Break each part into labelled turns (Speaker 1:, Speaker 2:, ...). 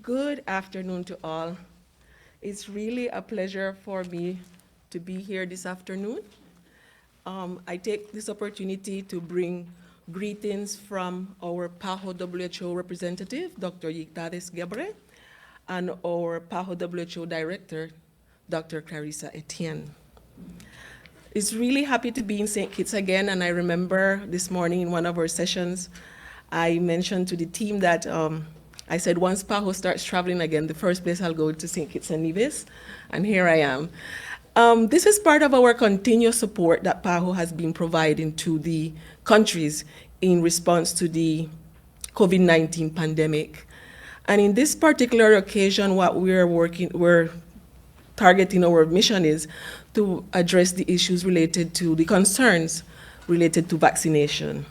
Speaker 1: Good afternoon to all. It's really a pleasure for me to be here this afternoon. I take this opportunity to bring greetings from our PAHO WHO representative, Dr. Yigdades Gebre, and our PAHO WHO director, Dr. Clarissa Etienne. It's really happy to be in St. Kitts again, and I remember this morning in one of our sessions, I mentioned to the team that I said once PAHO starts traveling again, the first place I'll go to St. Kitts and Nevis, and here I am. This is part of our continuous support that PAHO has been providing to the countries in response to the COVID-19 pandemic. And in this particular occasion, what we're targeting our mission is to address the issues related to the concerns related to vaccination.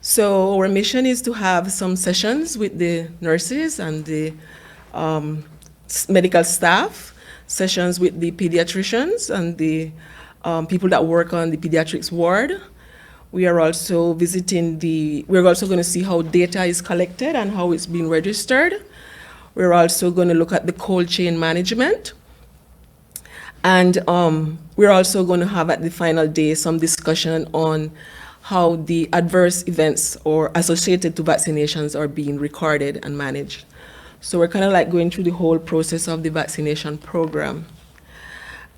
Speaker 1: So our mission is to have some sessions with the nurses and the medical staff, sessions with the pediatricians and the people that work on the pediatrics ward. We are also we're also going to see how data is collected and how it's being registered. We're also going to look at the cold chain management. And we're also going to have at the final day some discussion on how the adverse events or associated to vaccinations are being recorded and managed. So we're kind of like going through the whole process of the vaccination program.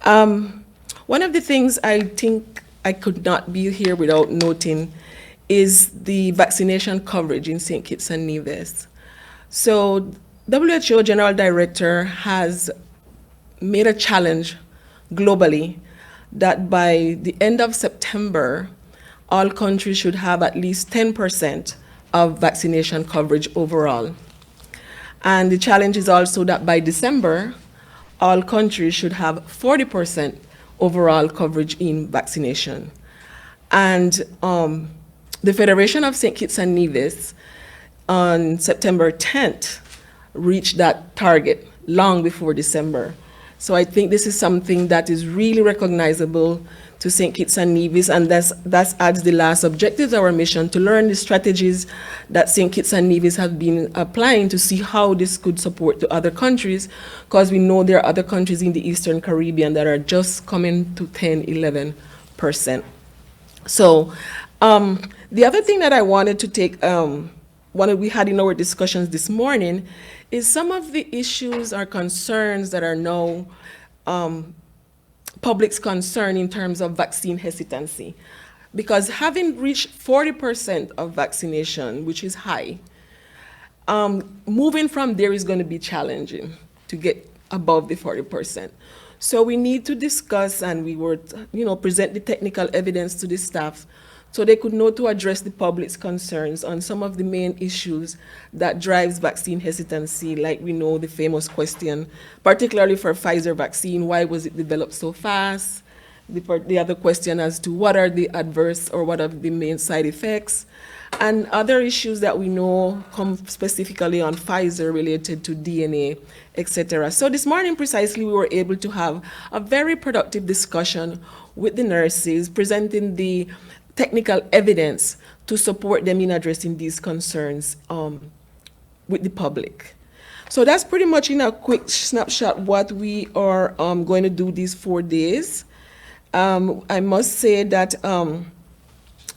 Speaker 1: One of the things I think I could not be here without noting is the vaccination coverage in St. Kitts and Nevis. So WHO General Director has made a challenge globally that by the end of September, all countries should have at least 10% of vaccination coverage overall. And the challenge is also that by December, all countries should have 40% overall coverage in vaccination. And the Federation of St. Kitts and Nevis on September 10th reached that target long before December. So I think this is something that is really recognizable to St. Kitts and Nevis, and that adds the last objective of our mission, to learn the strategies that St. Kitts and Nevis have been applying to see how this could support to other countries, because we know there are other countries in the Eastern Caribbean that are just coming to 10, 11%. So the other thing that I wanted to take, one we had in our discussions this morning, is some of the issues or concerns that are now public's concern in terms of vaccine hesitancy. Because having reached 40% of vaccination, which is high, moving from there is going to be challenging to get above the 40%. So we need to discuss, and we would present the technical evidence to the staff so they could know to address the public's concerns on some of the main issues that drives vaccine hesitancy, like we know the famous question, particularly for Pfizer vaccine, why was it developed so fast? The other question as to what are the adverse or what are the main side effects? And other issues that we know come specifically on Pfizer related to DNA, etc. So this morning precisely we were able to have a very productive discussion with the nurses, presenting the technical evidence to support them in addressing these concerns with the public. So that's pretty much in a quick snapshot what we are going to do these 4 days. I must say that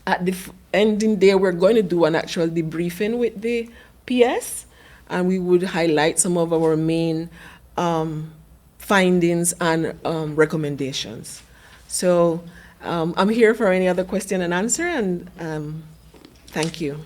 Speaker 1: at the ending day, we're going to do an actual debriefing with the PS, and we would highlight some of our main findings and recommendations. So I'm here for any other question and answer, and thank you.